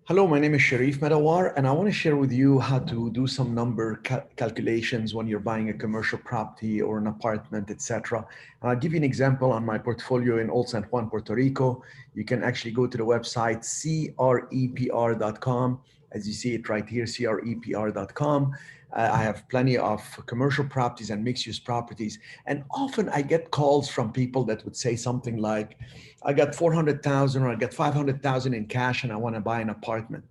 Hello, my name is CherifMedawar, and I want to share with you how to do some number calculations when you're buying a commercial property or an apartment, etc. I'll give you an example on my portfolio in Old San Juan, Puerto Rico. You can actually go to the website CREPR.com. As you see it right here, CREPR.com. I have plenty of commercial properties and mixed-use properties. And often I get calls from people that would say something like, I got 400,000 or I got 500,000 in cash and I want to buy an apartment.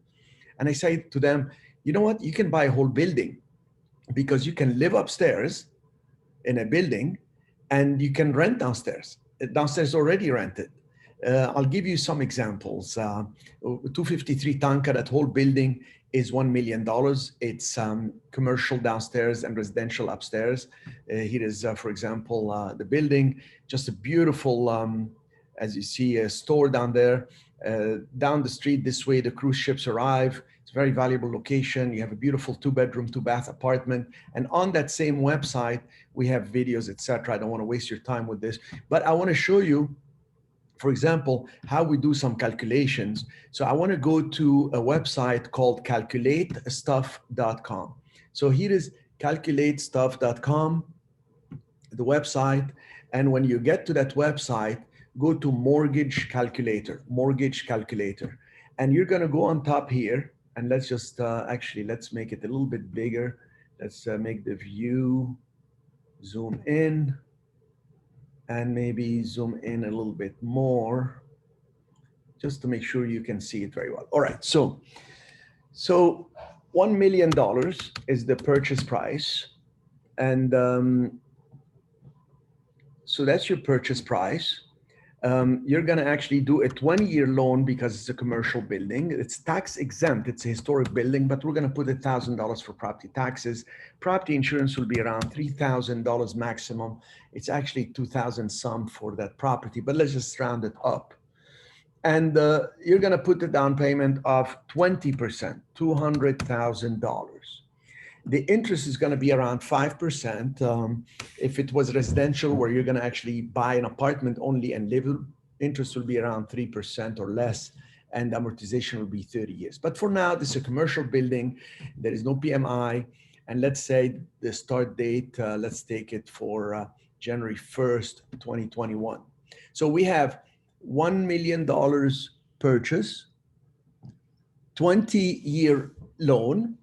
And I say to them, you know what? You can buy a whole building because you can live upstairs in a building and you can rent downstairs. Downstairs already rented. I'll give you some examples. 253 Tanka, that whole building is $1 million. It's commercial downstairs and residential upstairs. Here is, for example, the building, just a beautiful, as you see, a store down there. Down the street this way, the cruise ships arrive. It's a very valuable location. You have a beautiful 2-bedroom, 2-bath apartment. And on that same website, we have videos, etc. I don't want to waste your time with this, but I want to show you, for example, how we do some calculations. So I want to go to a website called calculatestuff.com. So here is calculatestuff.com, the website. And when you get to that website, go to mortgage calculator. And you're going to go on top here. And let's just let's make it a little bit bigger. Let's make the view, zoom in, and maybe zoom in a little bit more just to make sure you can see it very well. All right, so $1 million is the purchase price. And so that's your purchase price. You're gonna actually do a 20-year loan because it's a commercial building. It's tax exempt, it's a historic building, but we're gonna put $1,000 for property taxes. Property insurance will be around $3,000 maximum. It's actually 2,000 some for that property, but let's just round it up. And you're gonna put the down payment of 20%, $200,000. The interest is going to be around 5%. If it was residential where you're going to actually buy an apartment only and live, interest will be around 3% or less, and amortization will be 30 years. But for now, this is a commercial building. There is no PMI. And let's say the start date, let's take it for January 1st, 2021. So we have $1 million purchase, 20-year loan.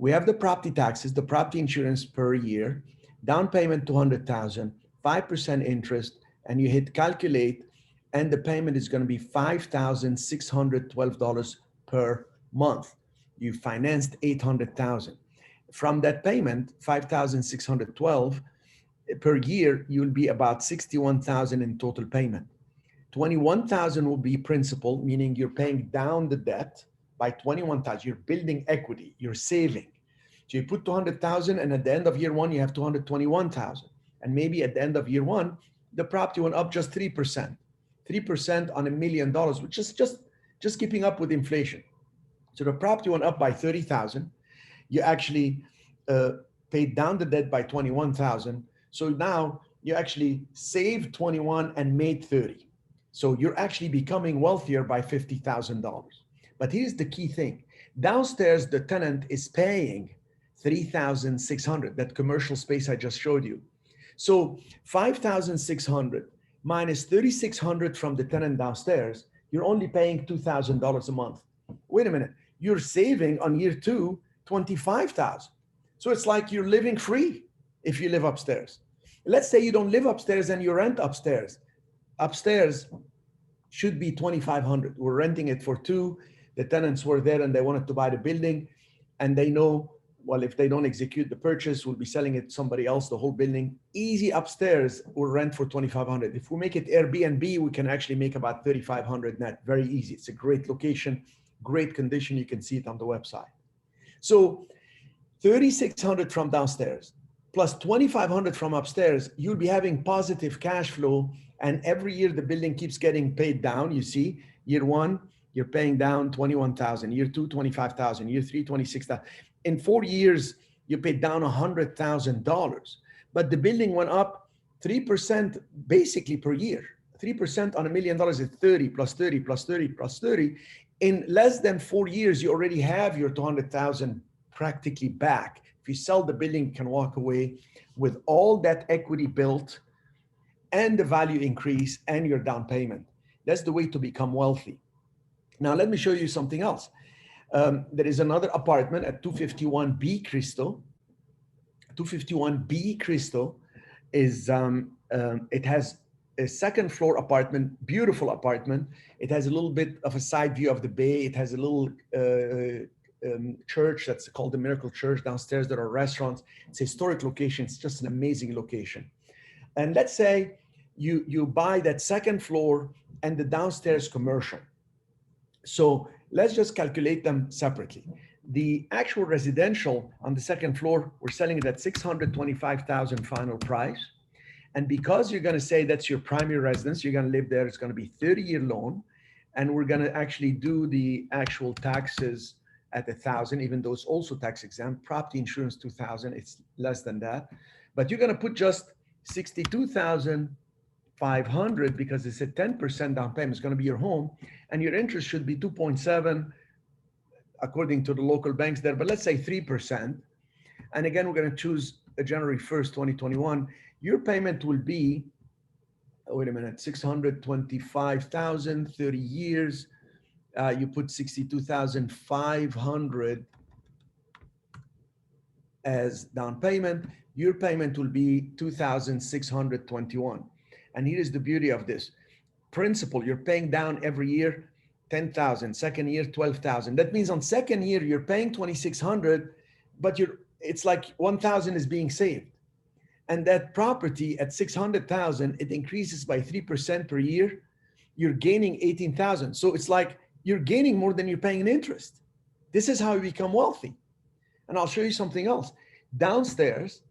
We have the property taxes, the property insurance per year, down payment $200,000, 5% interest, and you hit calculate, and the payment is going to be $5,612 per month. You financed $800,000. From that payment, $5,612 per year, you'll be about $61,000 in total payment. $21,000 will be principal, meaning you're paying down the debt by $21,000. You're building equity, you're saving. So you put $200,000, and at the end of year one, you have $221,000. And maybe at the end of year one, the property went up just 3%. 3% on $1 million, which is just keeping up with inflation. So the property went up by $30,000. You actually paid down the debt by $21,000. So now you actually saved 21 and made 30. So you're actually becoming wealthier by $50,000. But here's the key thing. Downstairs, the tenant is paying $3,600, that commercial space I just showed you. So $5,600 minus $3,600 from the tenant downstairs, you're only paying $2,000 a month. Wait a minute, you're saving on year two, $25,000. So it's like you're living free if you live upstairs. Let's say you don't live upstairs and you rent upstairs. Upstairs should be $2,500. We're renting it for $2,000. The tenants were there and they wanted to buy the building, and they know, well, if they don't execute the purchase, we'll be selling it to somebody else, the whole building. Easy upstairs will rent for $2,500. If we make it Airbnb, we can actually make about $3,500 net. Very easy. It's a great location, great condition. You can see it on the website. So $3,600 from downstairs plus $2,500 from upstairs, you'll be having positive cash flow. And every year the building keeps getting paid down. You see, year one, you're paying down $21,000. Year two, $25,000. Year three, $26,000. In 4 years, you paid down $100,000. But the building went up 3% basically per year. 3% on $1 million is 30 plus 30 plus 30 plus 30. In less than 4 years, you already have your 200,000 practically back. If you sell the building, you can walk away with all that equity built and the value increase and your down payment. That's the way to become wealthy. Now, let me show you something else. There is another apartment at 251B Cristo. 251B Cristo is, it has a second floor apartment, beautiful apartment. It has a little bit of a side view of the bay. It has a little church that's called the Miracle Church downstairs. There are restaurants. It's a historic location. It's just an amazing location. And let's say you buy that second floor and the downstairs commercial. So let's just calculate them separately. The actual residential on the second floor, we're selling it at $625,000 final price. And because you're going to say that's your primary residence, you're going to live there, it's going to be 30-year loan. And we're going to actually do the actual taxes at $1,000, even though it's also tax exempt. Property insurance, $2,000, it's less than that. But you're going to put just $62,500 because it's a 10% down payment. It's going to be your home. And your interest should be 2.7 according to the local banks there, but let's say 3%. And again, we're going to choose January 1st, 2021. Your payment will be, wait a minute, 625,000, 30 years. You put 62,500 as down payment. Your payment will be 2,621. And here is the beauty of this. Principal, you're paying down every year 10,000, second year 12,000. That means on second year you're paying 2,600, but it's like 1,000 is being saved. And that property at 600,000, it increases by 3% per year. You're gaining 18,000. So it's like you're gaining more than you're paying in interest. This is how you become wealthy. And I'll show you something else. Downstairs,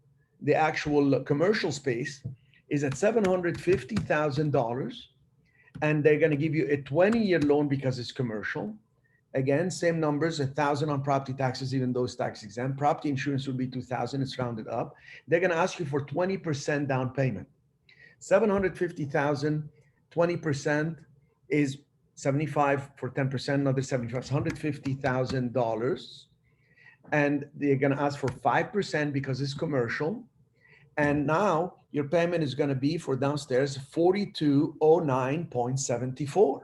the actual commercial space is at $750,000. And they're going to give you a 20-year loan because it's commercial. Again, same numbers, 1,000 on property taxes, even though it's tax exempt. Property insurance will be 2,000, it's rounded up. They're going to ask you for 20% down payment. 750,000, 20% is 75 for 10%, another 75, $150,000. And they're going to ask for 5% because it's commercial. And now your payment is going to be for downstairs $4,209.74.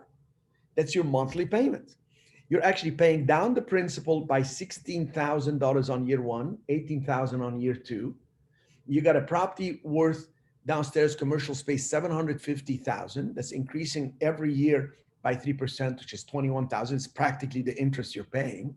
That's your monthly payment. You're actually paying down the principal by $16,000 on year one, $18,000 on year two. You got a property worth downstairs commercial space, $750,000. That's increasing every year by 3%, which is $21,000. It's practically the interest you're paying.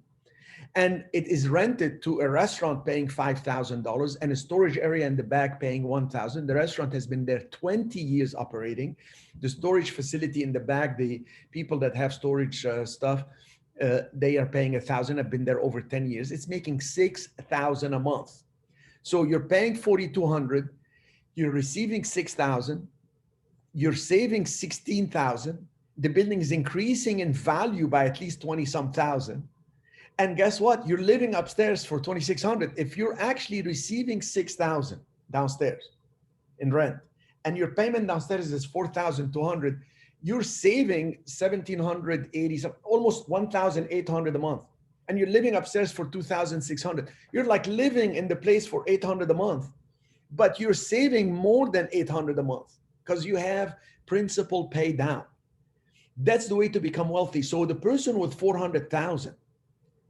And it is rented to a restaurant paying $5,000 and a storage area in the back paying $1,000. The restaurant has been there 20 years operating. The storage facility in the back, the people that have storage stuff, they are paying $1,000. I've been there over 10 years. It's making $6,000 a month. So you're paying $4,200. You're receiving $6,000. You're saving $16,000. The building is increasing in value by at least 20-some thousand. And guess what? You're living upstairs for 2,600. If you're actually receiving 6,000 downstairs in rent, and your payment downstairs is 4,200, you're saving 1,780, almost 1,800 a month. And you're living upstairs for 2,600. You're like living in the place for 800 a month, but you're saving more than 800 a month because you have principal pay down. That's the way to become wealthy. So the person with 400,000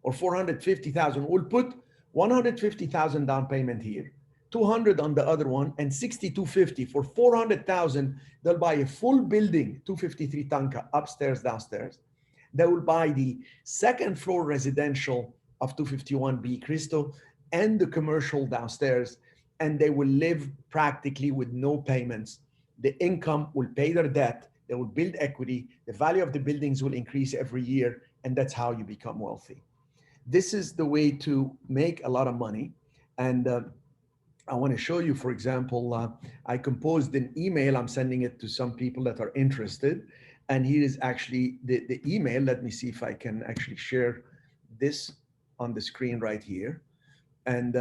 or 450,000 will put 150,000 down payment here, 200 on the other one, and 6,250 for 400,000. They'll buy a full building, 253 Tanka, upstairs, downstairs. They will buy the second floor residential of 251B Cristo and the commercial downstairs, and they will live practically with no payments. The income will pay their debt. They will build equity. The value of the buildings will increase every year, and that's how you become wealthy. This is the way to make a lot of money. And I want to show you, for example, I composed an email. I'm sending it to some people that are interested. And here is actually the email. Let me see if I can actually share this on the screen right here. And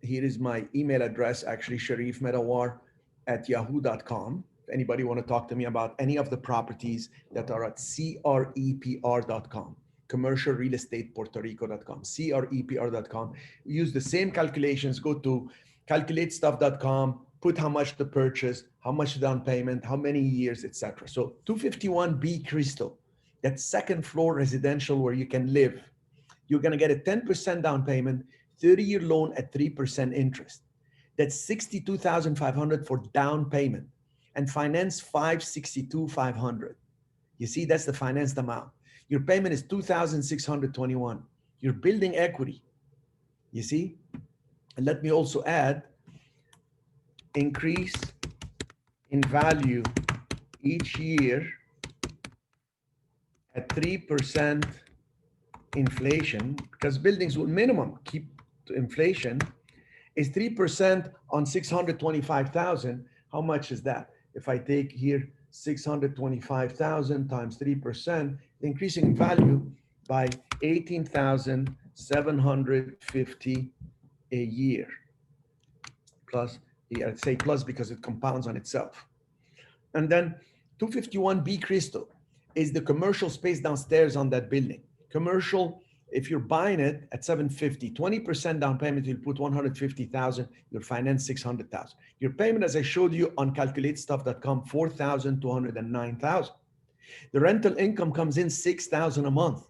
here is my email address, actually, CherifMedawar@yahoo.com. anybody want to talk to me about any of the properties that are at CREPR.com, commercialrealestatepuertorico.com, CREPR.com. Use the same calculations, go to calculatestuff.com, put how much to purchase, how much down payment, how many years, etc. So 251B Crystal, that second floor residential where you can live. You're going to get a 10% down payment, 30-year loan at 3% interest. That's $62,500 for down payment, and finance $562,500. You see, that's the financed amount. Your payment is $2,621. You're building equity. You see? And let me also add, increase in value each year at 3% inflation, because buildings will minimum keep to inflation, is 3% on 625,000. How much is that? If I take here 625,000 times 3%, increasing in value by 18,750 a year. Plus, I'd say plus because it compounds on itself. And then 251B Crystal is the commercial space downstairs on that building. Commercial, if you're buying it at 750, 20% down payment, you'll put 150,000, you'll finance 600,000. Your payment, as I showed you on calculatestuff.com, 4,209,000. The rental income comes in 6,000 a month.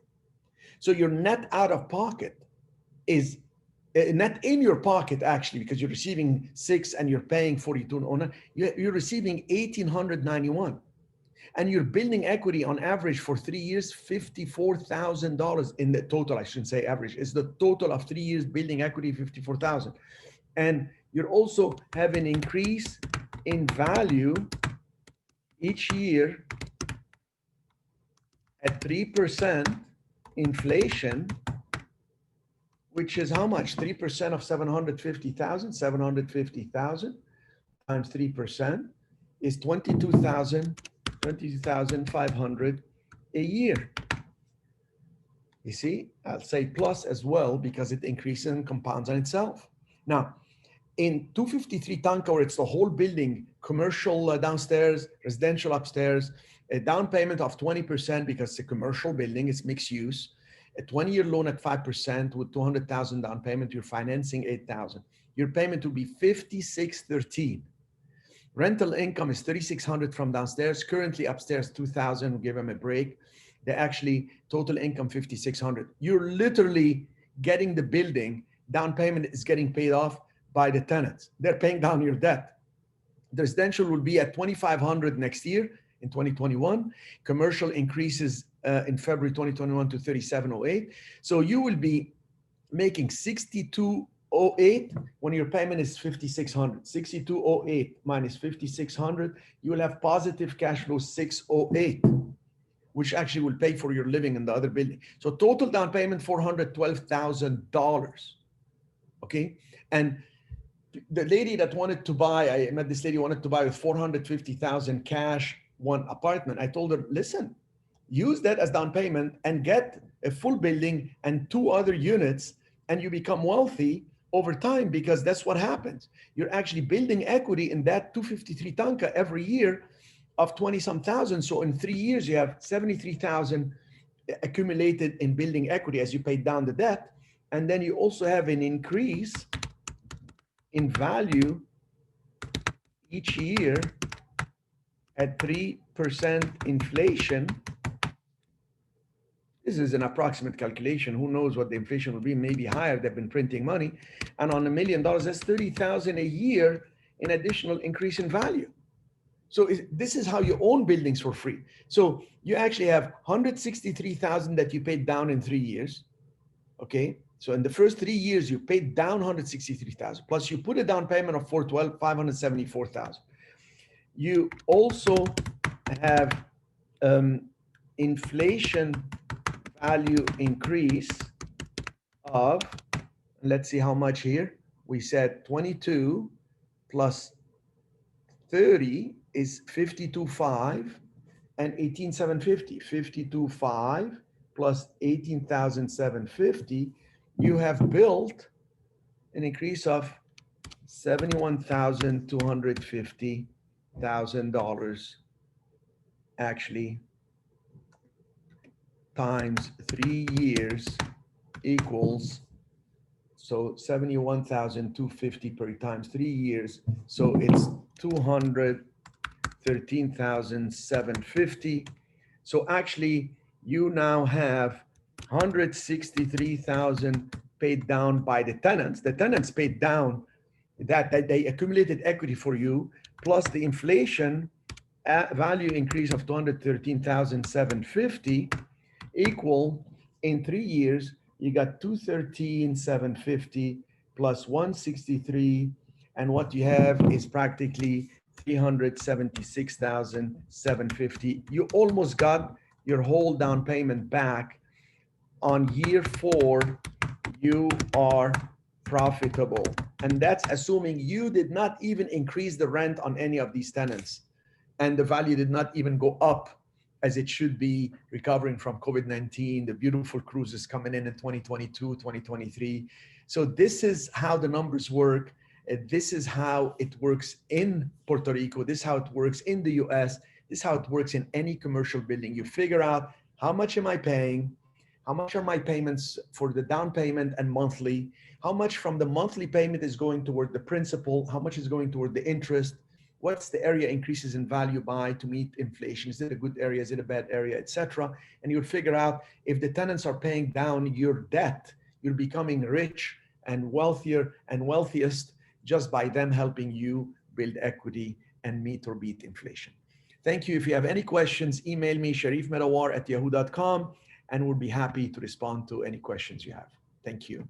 So your net out of pocket is net in your pocket, actually, because you're receiving 6 and you're paying 42. You're receiving 1,891. And you're building equity on average for 3 years, $54,000 in the total. I shouldn't say average. It's the total of 3 years building equity, 54,000. And you're also having an increase in value each year at 3% inflation, which is how much? 3% of 750,000. 750,000 times 3% is 22,500 a year. You see, I'll say plus as well because it increases and compounds on itself. Now, in 253 Tanka, where it's the whole building, commercial downstairs, residential upstairs, a down payment of 20% because it's a commercial building, it's mixed use, a 20-year loan at 5% with 200,000 down payment, you're financing 8,000. Your payment will be 5613. Rental income is 3,600 from downstairs. Currently upstairs 2,000. We'll give them a break. They actually total income 5,600. You're literally getting the building. Down payment is getting paid off by the tenants. They're paying down your debt. The residential will be at 2,500 next year in 2021. Commercial increases in February 2021 to 3,708. So you will be making 6,208 when your payment is 5,600. 6,208 minus 5,600, you will have positive cash flow 608, which actually will pay for your living in the other building. So total down payment $412,000. Okay, and the lady that wanted to buy, I met this lady wanted to buy with 450,000 cash one apartment. I told her, listen, use that as down payment and get a full building and 2 other units, and you become wealthy over time, because that's what happens. You're actually building equity in that 253 Tanka every year of 20-some thousand. So in 3 years, you have 73,000 accumulated in building equity as you pay down the debt. And then you also have an increase in value each year at 3% inflation. This is an approximate calculation. Who knows what the inflation will be? Maybe higher. They've been printing money. And on $1 million, that's 30,000 a year in additional increase in value. So this is how you own buildings for free. So you actually have 163,000 that you paid down in 3 years. Okay. So in the first 3 years, you paid down 163,000, plus you put a down payment of 412, 574,000. You also have inflation value increase of, let's see how much here. We said 22 plus 30 is 52.5 and 18,750. 52.5 plus 18,750. You have built an increase of 71,250 $1,000 actually times 3 years equals, so 71,250 per times 3 years. So it's 213,750. So actually you now have 163,000 paid down by the tenants. The tenants paid down that they accumulated equity for you, plus the inflation value increase of 213,750 equal, in 3 years you got 213,750 plus 163, and what you have is practically 376,750. You almost got your whole down payment back. On year 4 you are profitable, and that's assuming you did not even increase the rent on any of these tenants, and the value did not even go up as it should be, recovering from COVID-19, the beautiful cruises coming in 2022, 2023. So this is how the numbers work. This is how it works in Puerto Rico. This is how it works in the US. This is how it works in any commercial building. You figure out, how much am I paying? How much are my payments for the down payment and monthly? How much from the monthly payment is going toward the principal? How much is going toward the interest? What's the area increases in value by to meet inflation? Is it a good area? Is it a bad area, etc.? And you'll figure out if the tenants are paying down your debt, you're becoming rich and wealthier and wealthiest just by them helping you build equity and meet or beat inflation. Thank you. If you have any questions, email me CherifMedawar@yahoo.com, and we'll be happy to respond to any questions you have. Thank you.